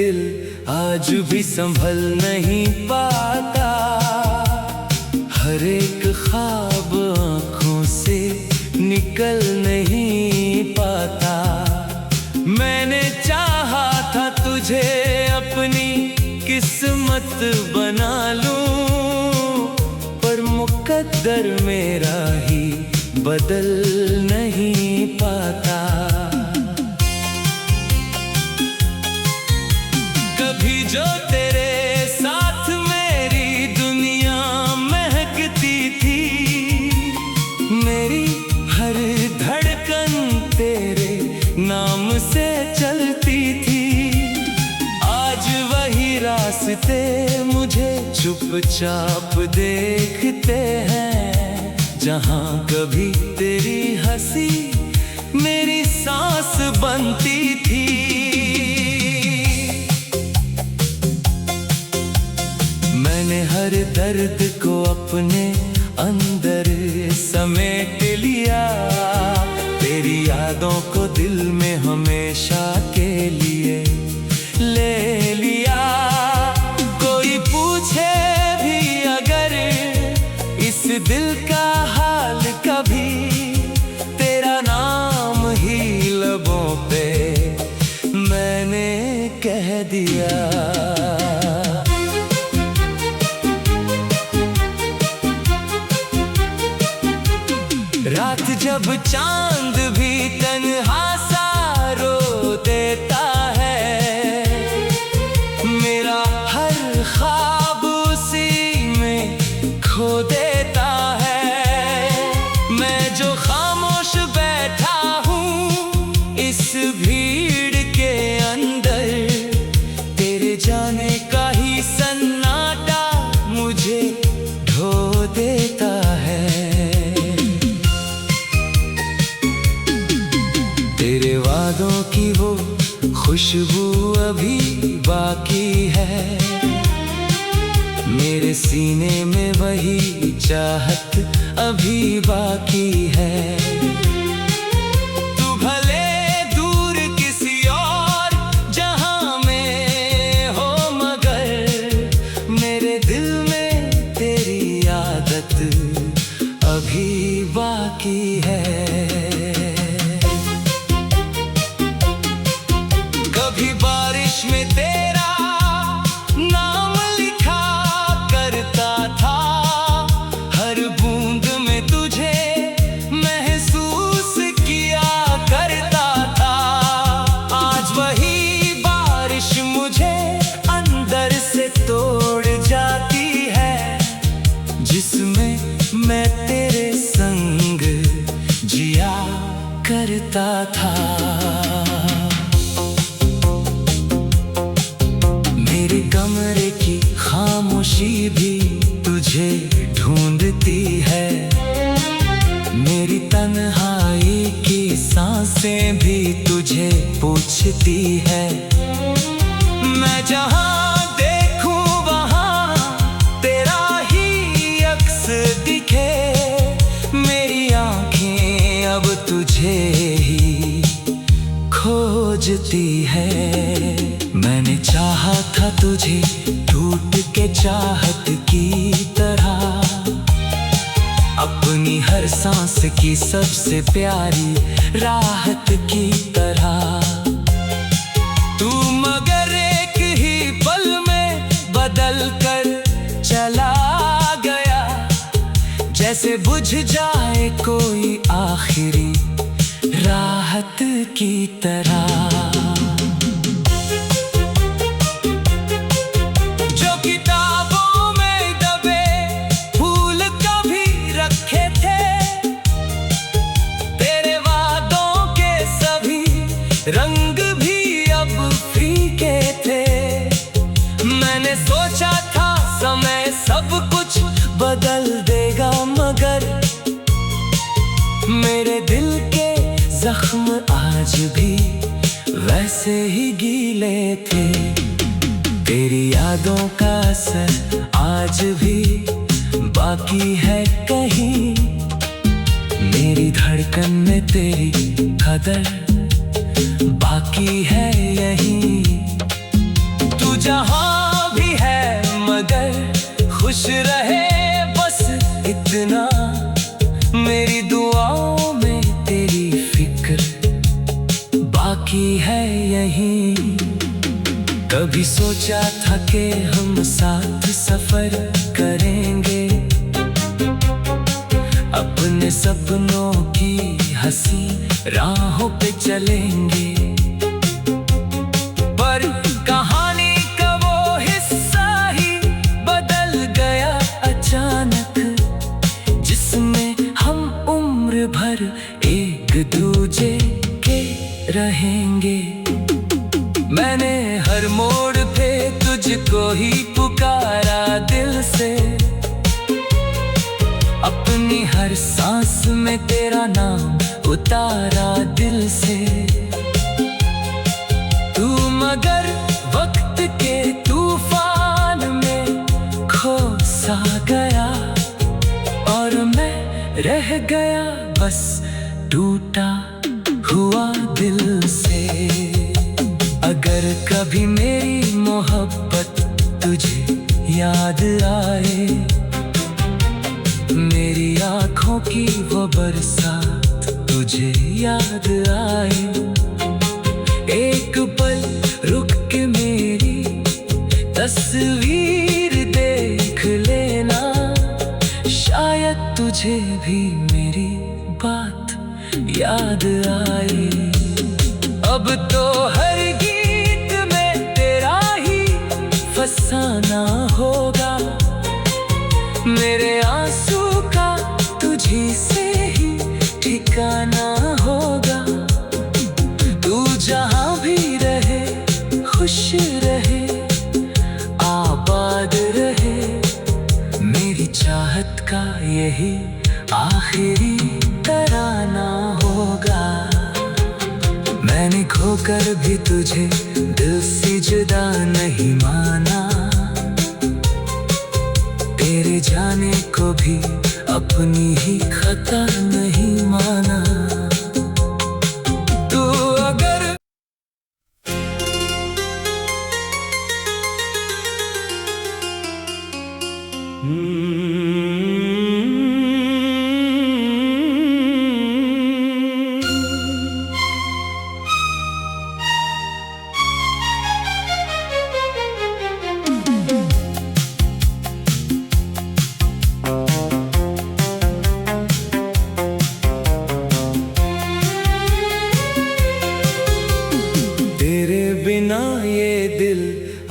दिल आज भी संभल नहीं पाता। हर एक ख्वाब आँखों से निकल नहीं पाता। मैंने चाहा था तुझे अपनी किस्मत बना लूं, पर मुकद्दर मेरा ही बदल नहीं पाता। कभी जो तेरे साथ मेरी दुनिया महकती थी, मेरी हर धड़कन तेरे नाम से चलती थी। आज वही रास्ते मुझे चुपचाप देखते हैं, जहाँ कभी तेरी हंसी मेरी सांस बनती थी। मैंने हर दर्द को अपने अंदर समेट लिया, तेरी यादों को दिल में हमेशा के लिए ले लिया। कोई पूछे भी अगर इस दिल का हाल कभी, तेरा नाम ही लबों पे मैंने कह दिया। रात जब चांद भी तन्हा सा रो देता है, मेरा हर ख्वाब उसी में खो देता है। मैं जो खामोश बैठा हूँ इस भीड़ के अंदर, तेरे जाने का ही सन्नाटा मुझे ढो देता है। तेरे वादों की वो खुशबू अभी बाकी है, मेरे सीने में वही चाहत अभी बाकी है। तू भले दूर किसी और जहां में हो, मगर मेरे दिल में तेरी आदत अभी बाकी है। कभी बारिश में तेरा नाम लिखा करता था, हर बूंद में तुझे महसूस किया करता था। आज वही बारिश मुझे अंदर से तोड़ जाती है, जिसमें मैं तेरे संग जिया करता था। मेरे कमरे की खामोशी भी तुझे ढूंढती है, मेरी तन्हाई की सांसें भी तुझे पूछती है। मैं जहाँ देखूं वहाँ तेरा ही अक्स दिखे, मेरी आँखें अब तुझे ही खोजती है। मैंने चाहा था तुझे टूट के चाहत की तरह, अपनी हर सांस की सबसे प्यारी राहत की तरह। तू मगर एक ही पल में बदल कर चला गया, जैसे बुझ जाए कोई आखिरी राहत की तरह। रंग भी अब फीके थे, मैंने सोचा था समय सब कुछ बदल देगा, मगर मेरे दिल के जख्म आज भी वैसे ही गीले थे। तेरी यादों का असर आज भी बाकी है कहीं, मेरी धड़कन में तेरी कदर बाकी है यही। है यहीं। कभी सोचा था कि हम साथ सफर करेंगे, अपने सपनों की हंसी राहों पे चलेंगे। पर कहानी का वो हिस्सा ही बदल गया अचानक, जिसमें हम उम्र भर एक दूजे के रहेंगे। मैंने हर मोड़ पे तुझको ही पुकारा दिल से, अपनी हर सांस में तेरा नाम उतारा दिल से। तू मगर वक्त के तूफान में खो सा गया, और मैं रह गया बस टूटा हुआ दिल से। अगर कभी मेरी मोहब्बत तुझे याद आए, मेरी आँखों की वो बरसात तुझे याद आए, एक पल रुक के मेरी तस्वीर देख लेना, शायद तुझे भी मेरी बात याद आए। अब तो हर गीत में तेरा ही फसाना होगा, मेरे आंसू का तुझी से ही ठिकाना होगा। तू जहां भी रहे खुश रहे, आबाद रहे, मेरी चाहत का यही आखिरी तराना होगा। मैंने खोकर भी तुझे दिल से जुदा नहीं माना, तेरे जाने को भी अपनी ही खता नहीं माना। तू अगर बिना ये दिल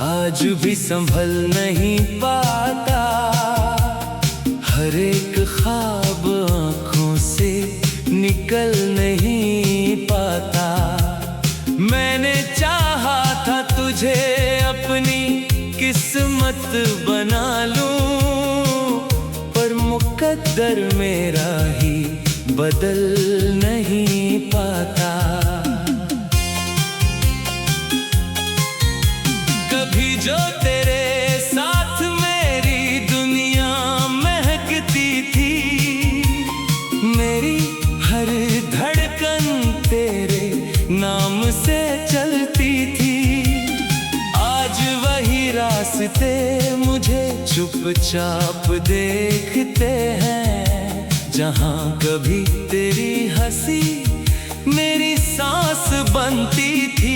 आज भी संभल नहीं पाता, हर एक ख्वाब आँखों से निकल नहीं पाता। मैंने चाहा था तुझे अपनी किस्मत बना लूं, पर मुकद्दर मेरा ही बदल नहीं पाता। कभी जो तेरे साथ मेरी दुनिया महकती थी, मेरी हर धड़कन तेरे नाम से चलती थी। आज वही रास्ते मुझे चुपचाप देखते हैं, जहाँ कभी तेरी हंसी मेरी सांस बनती थी।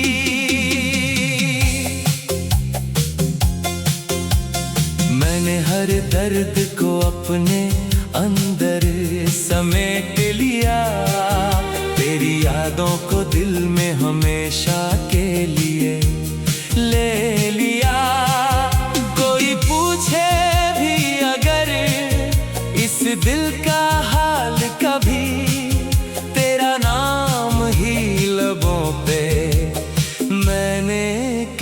मैंने हर दर्द को अपने अंदर समेट लिया, तेरी यादों को दिल में हमेशा के लिए ले लिया। कोई पूछे भी अगर इस दिल का हाल कभी, तेरा नाम ही लबों पे मैंने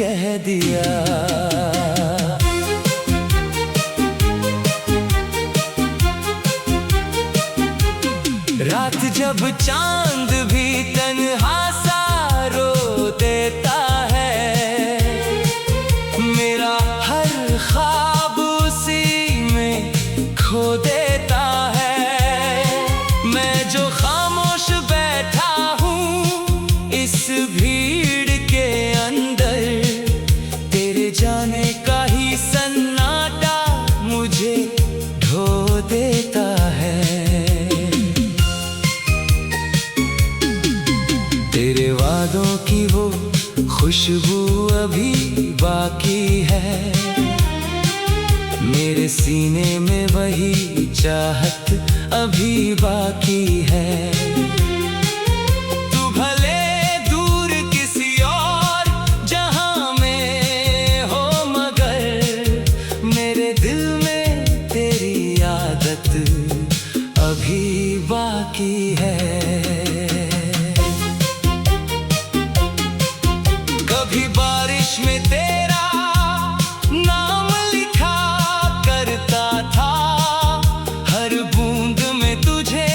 कह दिया। रात जब चांद भी तन्हा सा रो देता है, मेरा हर ख्वाब उसी में खो देता है। मैं जो खामोश बैठा हूँ इस भीड़ के अंदर, तेरे जाने का ही सन्नाटा मुझे ढो देता है। खुशबू अभी बाकी है। मेरे सीने में वही चाहत अभी बाकी है। तू भले दूर किसी और जहां में हो, मगर मेरे दिल में तेरी आदत अभी बाकी है। कभी बारिश में तेरा नाम लिखा करता था, हर बूंद में तुझे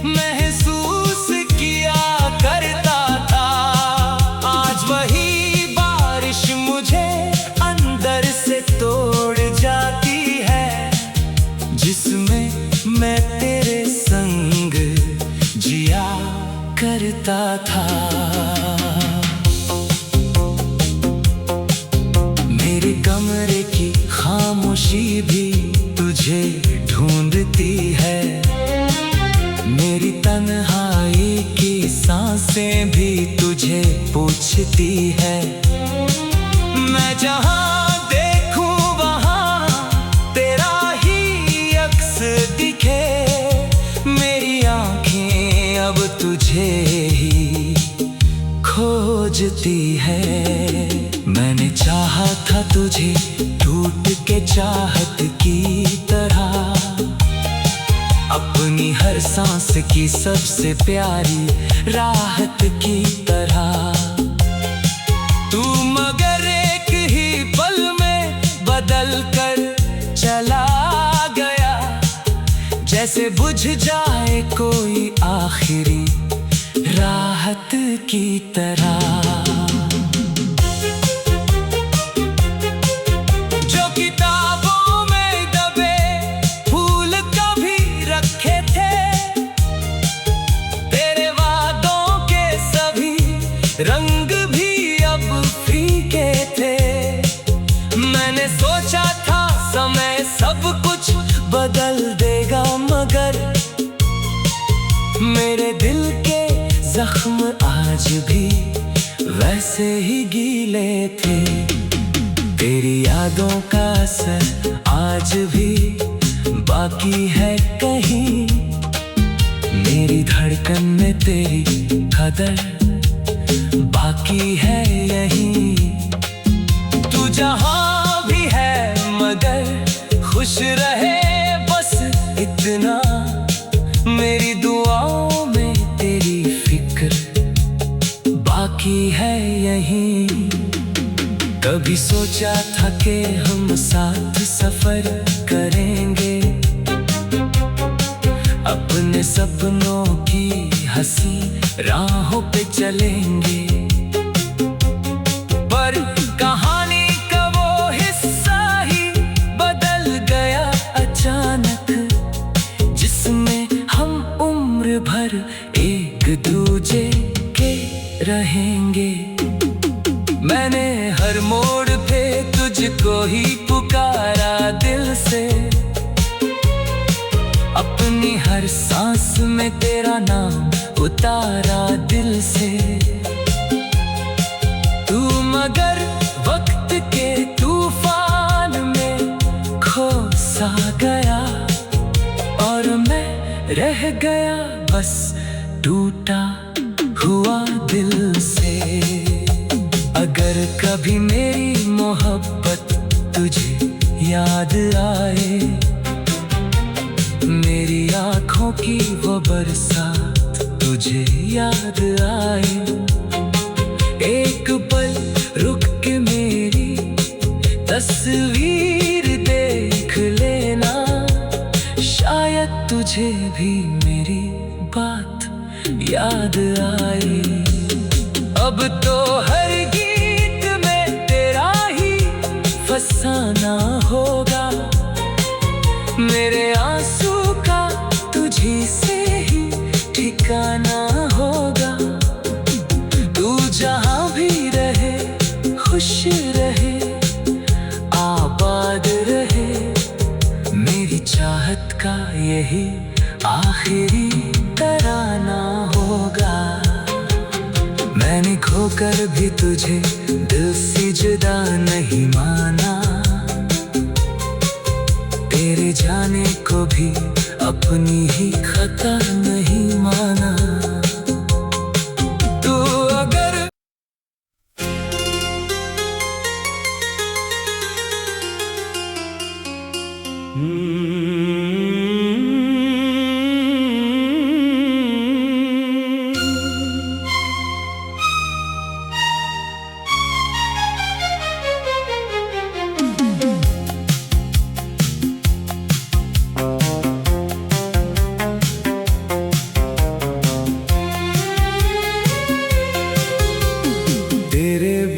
महसूस किया करता था। आज वही बारिश मुझे अंदर से तोड़ जाती है, जिसमें मैं तेरे संग जिया करता था। मेरे कमरे की खामोशी भी तुझे ढूंढती है, मेरी तन्हाई की सांसें भी तुझे पूछती है। मैं जहां देखूं वहां तेरा ही अक्स दिखे, मेरी आंखें अब तुझे ही खोजती है। मैंने चाहा था तुझे टूट के चाहत की तरह, अपनी हर सांस की सबसे प्यारी राहत की तरह। तू मगर एक ही पल में बदल कर चला गया, जैसे बुझ जाए कोई आखिरी राहत की तरह। रंग भी अब फीके थे, मैंने सोचा था समय सब कुछ बदल देगा, मगर मेरे दिल के जख्म आज भी वैसे ही गीले थे। तेरी यादों का असर आज भी बाकी है कहीं, मेरी धड़कन में तेरी कदर बाकी है यही। तू जहां भी है मगर खुश रहे बस इतना, मेरी दुआओं में तेरी फिक्र बाकी है यही। कभी सोचा था कि हम साथ सफर करेंगे, अपने सपनों की हंसी राहों पे चलेंगे, पर कहानी का वो हिस्सा ही बदल गया अचानक, जिसमें हम उम्र भर एक दूजे के रहेंगे। मैंने हर मोड़ पे तुझको ही पुकारा दिल से, अपनी हर सांस में तेरा नाम उतारा दिल से। तू मगर वक्त के तूफान में खो सा गया, और मैं रह गया बस टूटा हुआ दिल से। अगर कभी मेरी मोहब्बत तुझे याद आए, मेरी आँखों की वो बरसात तुझे याद आए, एक पल रुक के मेरी तस्वीर देख लेना, शायद तुझे भी मेरी बात याद आए। अब तो हर गीत में तेरा ही फसाना होगा, मेरे आंसू का तुझी से ही ठिकाना होगा। तू जहां भी रहे खुश रहे आबाद रहे, मेरी चाहत का यही आखिरी तराना होगा। मैंने होकर भी तुझे दिल से जुदा नहीं माना, तेरे जाने को भी अपनी ही खता नहीं माना। तू अगर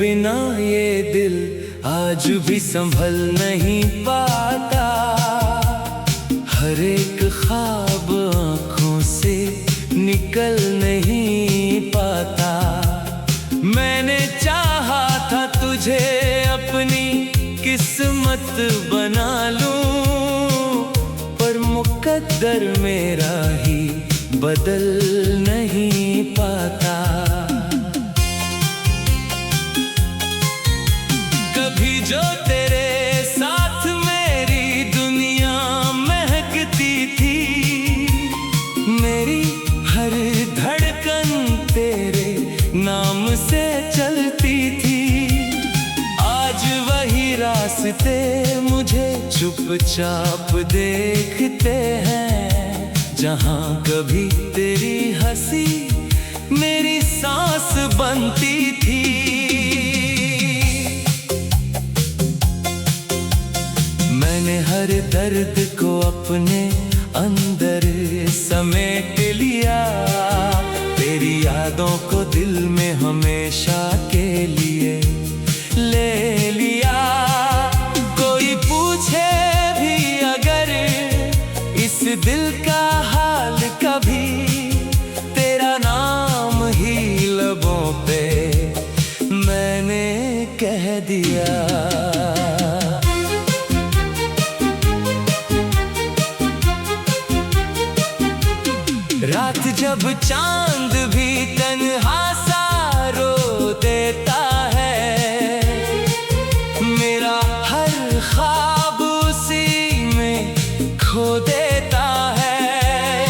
बिना ये दिल आज भी संभल नहीं पाता, हर एक ख्वाब आँखों से निकल नहीं पाता। मैंने चाहा था तुझे अपनी किस्मत बना लूं, पर मुकद्दर मेरा ही बदल नहीं पाता। कभी जो तेरे साथ मेरी दुनिया महकती थी, मेरी हर धड़कन तेरे नाम से चलती थी, आज वही रास्ते मुझे चुपचाप देखते हैं। जहाँ कभी तेरी हंसी मेरी सांस बनती थी, मैंने हर दर्द को अपने अंदर समेट लिया, तेरी यादों को दिल में हमेशा के लिए ले लिया। कोई पूछे भी अगर इस दिल का हाल कभी, तेरा नाम ही लबों पे मैंने कह दिया। रात जब चांद भी तन्हा सा रो देता है, मेरा हर ख्वाब उसी में खो देता है।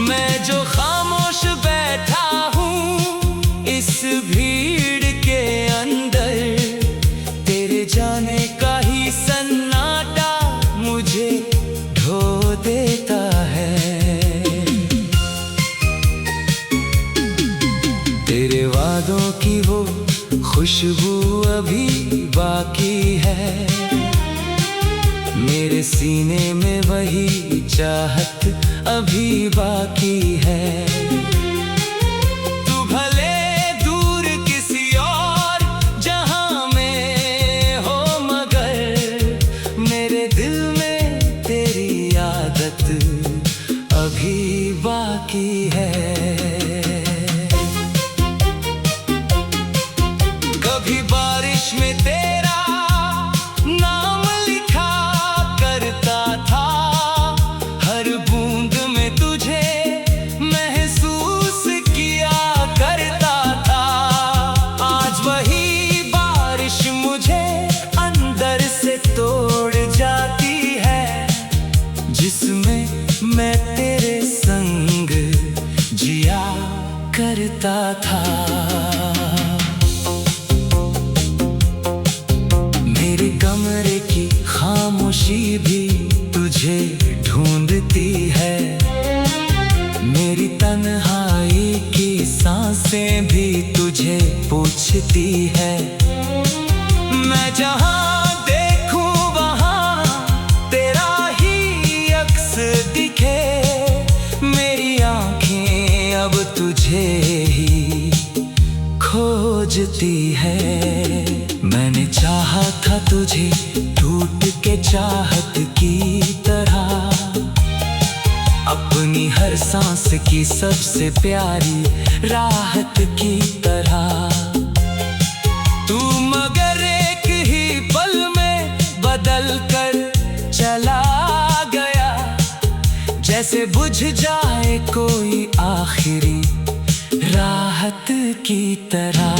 मैं जो खामोश बैठा हूँ इस भीड़ के अंदर, तेरे जाने का ही सन्नाटा मुझे ढो देता है। तेरे वादों की वो खुशबू अभी बाकी है, मेरे सीने में वही चाहत अभी बाकी है। तू भले दूर किसी और जहां में हो, मगर मेरे दिल में तेरी आदत अभी बाकी है। कभी बारिश में तेरा नाम लिखा करता था, हर बूंद में तुझे महसूस किया करता था। आज वही बारिश मुझे अंदर से तोड़ जाती है, जिसमें मैं तेरे संग जिया करता था। मेरे कमरे की खामोशी भी तुझे ढूंढती है, मेरी तन्हाई की सांसें भी तुझे पूछती है। मैं जहाँ देखूं वहाँ तेरा ही अक्स दिखे, मेरी आँखें अब तुझे ही खोजती है। मैंने चाहा था तुझे टूट के चाहत की तरह, अपनी हर सांस की सबसे प्यारी राहत की तरह। तू मगर एक ही पल में बदल कर चला गया, जैसे बुझ जाए कोई आखिरी राहत की तरह।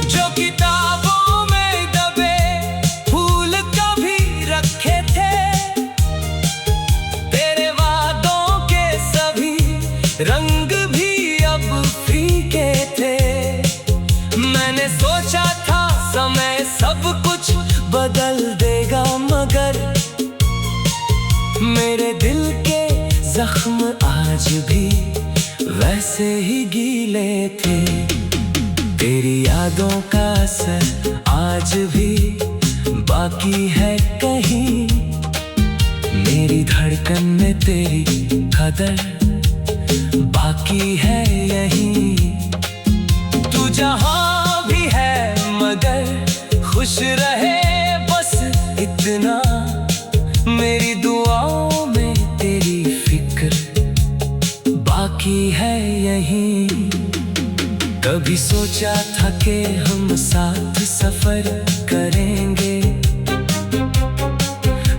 जो किताबों में दबे फूल कभी रखे थे, तेरे वादों के सभी रंग भी अब फीके थे। मैंने सोचा था समय सब कुछ बदल देगा, मगर मेरे दिल के जख्म आज भी वैसे ही गीले थे। तेरी यादों का असर आज भी बाकी है कहीं, मेरी धड़कन में तेरी कदर बाकी है यहीं। तू जहां भी है मगर खुश रहे बस इतना, मेरी दुआओं में तेरी फिक्र बाकी है यहीं। कभी सोचा था कि हम साथ सफर करेंगे,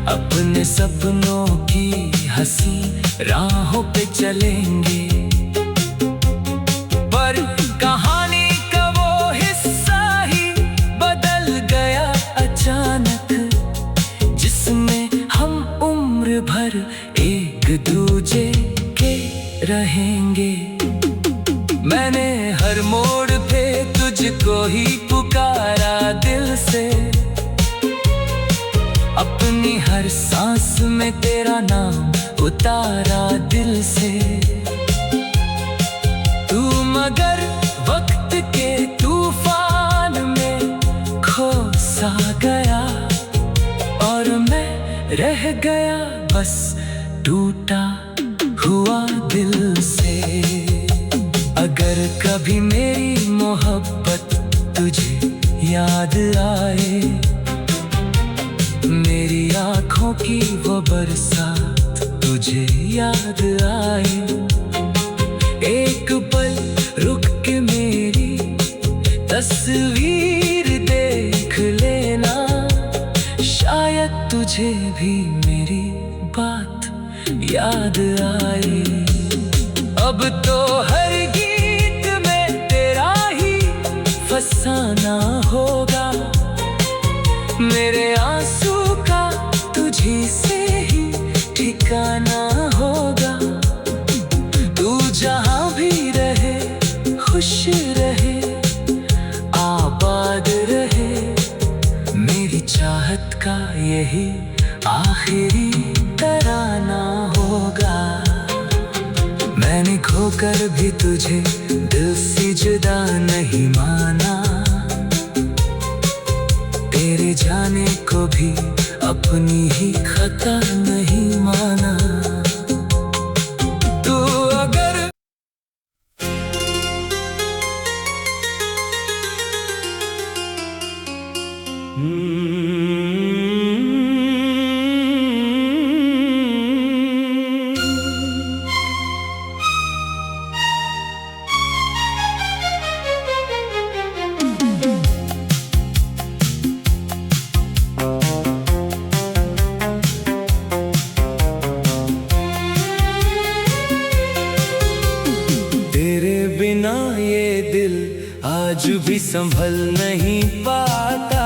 अपने सपनों की हंसी राहों पे चलेंगे, पर कहानी का वो हिस्सा ही बदल गया अचानक, जिसमें हम उम्र भर एक दूजे के रहेंगे। मैंने हर मोड़ पे तुझको ही पुकारा दिल से, अपनी हर सांस में तेरा नाम उतारा दिल से। तू मगर वक्त के तूफान में खो सा गया, और मैं रह गया बस टूटा हुआ दिल से। अगर कभी मेरी मोहब्बत तुझे याद आए, मेरी आँखों की वो बरसात तुझे याद आए, एक पल रुक के मेरी तस्वीर देख लेना, शायद तुझे भी मेरी बात याद आए। अब तो हर गीत में तेरा ही फसाना होगा, मेरे आंसू का तुझी से ही ठिकाना होगा। तू जहां भी रहे खुश रहे आबाद रहे, मेरी चाहत का यही आखिरी तराना होगा। मैंने खोकर भी तुझे दिल से जुदा नहीं माना, तेरे जाने को भी अपनी ही खता नहीं माना। तू अगर आज भी संभल नहीं पाता,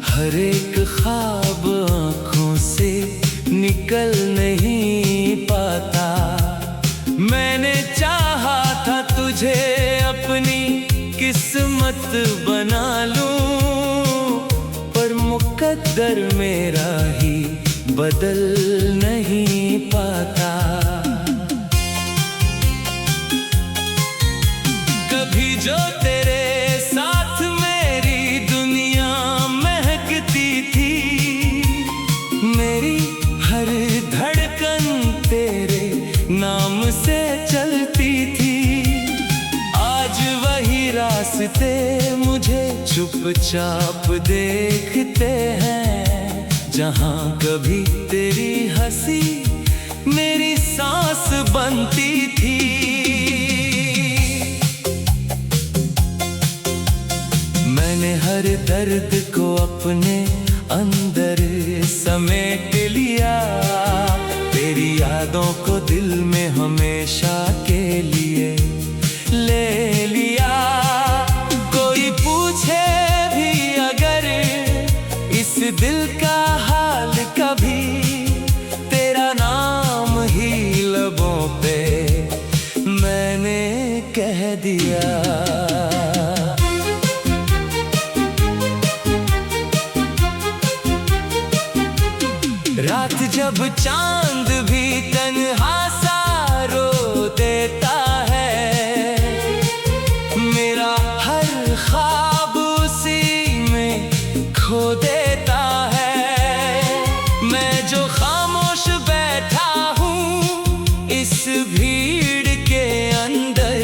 हर एक ख्वाब आँखों से निकल नहीं पाता। मैंने चाहा था तुझे अपनी किस्मत बना लूं, पर मुकद्दर मेरा ही बदल नहीं पाता। कभी जो तेरे साथ मेरी दुनिया महकती थी, मेरी हर धड़कन तेरे नाम से चलती थी, आज वही रास्ते मुझे चुपचाप देखते हैं, जहां कभी तेरी हंसी मेरी सांस बनती थी। मैंने हर दर्द को अपने अंदर समेट लिया, तेरी याद कह दिया। रात जब चांद भी तन्हा सा रो देता है, मेरा हर ख्वाब उसी में खो देता है। मैं जो खामोश बैठा हूँ इस भीड़ के अंदर,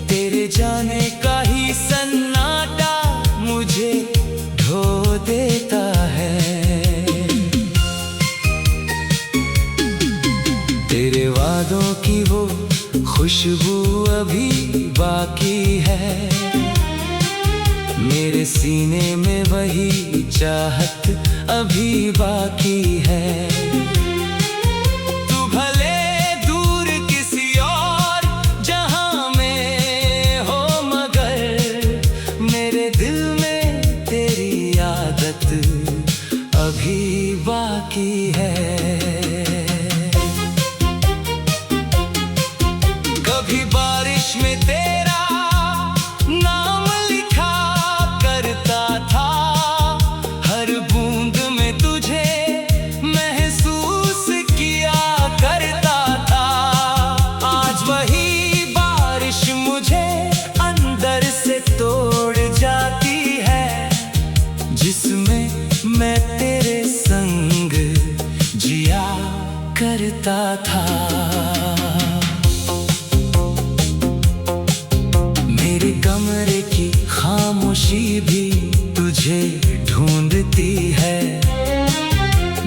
तेरे जाने का ही सन्नाटा मुझे ढो देता है। तेरे वादों की वो खुशबू अभी बाकी है, मेरे सीने में वही चाहत अभी बाकी है। तू भले दूर किसी और जहां में हो, मगर मेरे दिल में तेरी आदत अभी बाकी है। कभी बारिश में तेरा नाम लिखा करता था, हर बूंद में तुझे महसूस किया करता था। आज वही बारिश मुझे अंदर से तोड़ जाती है, जिसमें मैं तेरे संग जिया करता था। मेरे कमरे की खामोशी भी तुझे ढूंढती है,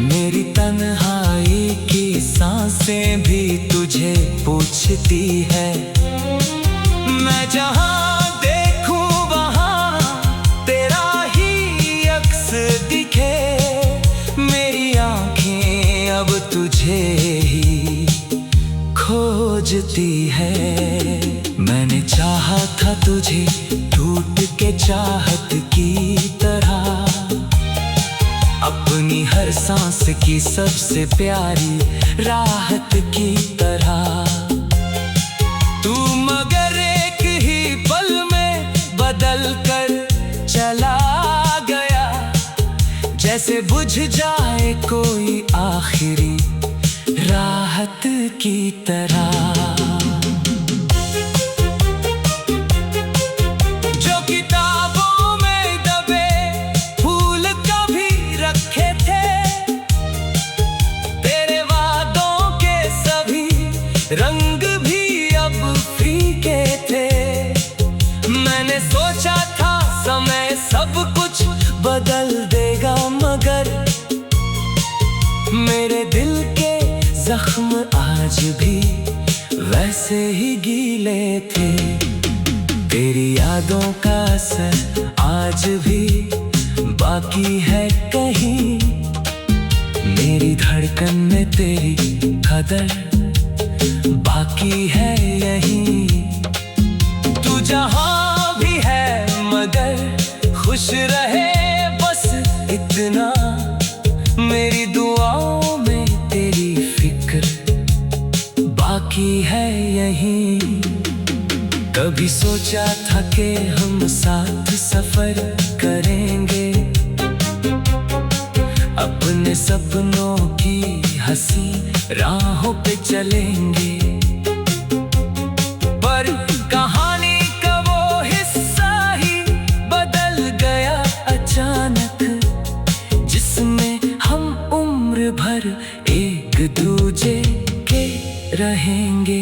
मेरी तन्हाई की सांसें भी तुझे पूछती है। मैं जहां देखूं वहां तेरा ही अक्स दिखे, मेरी आंखें अब तुझे ही खोजती है। मैंने चाहा था तुझे टूट के चाहत की तरह, अपनी हर सांस की सबसे प्यारी राहत की तरह। तू मगर एक ही पल में बदल कर चला गया, जैसे बुझ जाए कोई आखिरी राहत की तरह। जो किताबों में दबे फूल कभी रखे थे, तेरे वादों के सभी रंग भी अब फीके थे। मैंने सोचा था समय सब कुछ बदल देगा, मगर मेरे दिल के जख्म आज भी वैसे ही गीले थे। तेरी यादों का असर आज भी बाकी है कहीं, मेरी धड़कन में तेरी कदर बाकी है यहीं। तू जहां भी है मगर खुश रहे बस इतना, मेरी दुआओं में तेरी फिक्र बाकी है यहीं। कभी सोचा था कि हम साथ सफर करेंगे, अपने सपनों की हंसी राहों पे चलेंगे, पर कहानी का वो हिस्सा ही बदल गया अचानक, जिसमें हम उम्र भर एक दूजे के रहेंगे।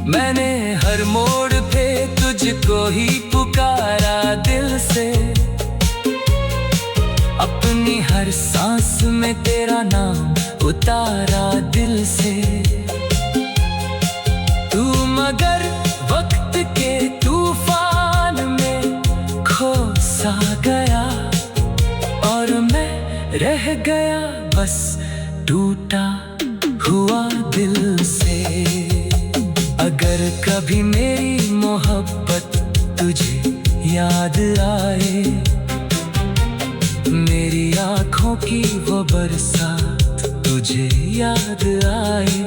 मैंने हर मोड़ पे तुझको ही पुकारा दिल से, अपनी हर सांस में तेरा नाम उतारा दिल से। तू मगर वक्त के तूफान में खो सा गया, और मैं रह गया बस टूटा हुआ दिल से। अगर कभी मेरी मोहब्बत तुझे याद आए, मेरी आँखों की वो बरसात तुझे याद आए,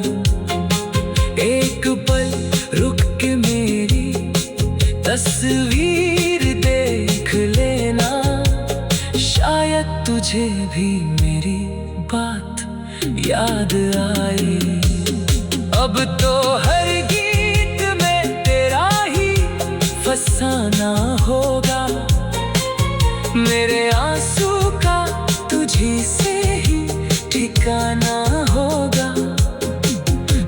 एक पल रुक के तस्वीर देख लेना, शायद तुझे भी मेरी बात याद आए। अब तो हर गीत में तेरा ही फसाना होगा, मेरे आंसू का तुझी से ही ठिकाना होगा।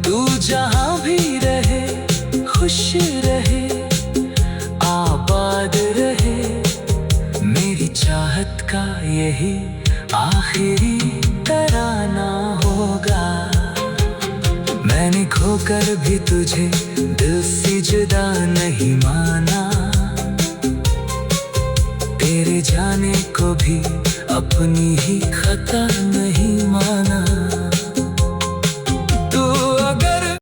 तू जहां भी रहे खुश रहे, आबाद रहे, मेरी चाहत का यही आखिरी तराना होगा। मैंने खोकर भी तुझे दिल से जुदा नहीं माना, तेरे जाने को भी अपनी ही खता नहीं माना।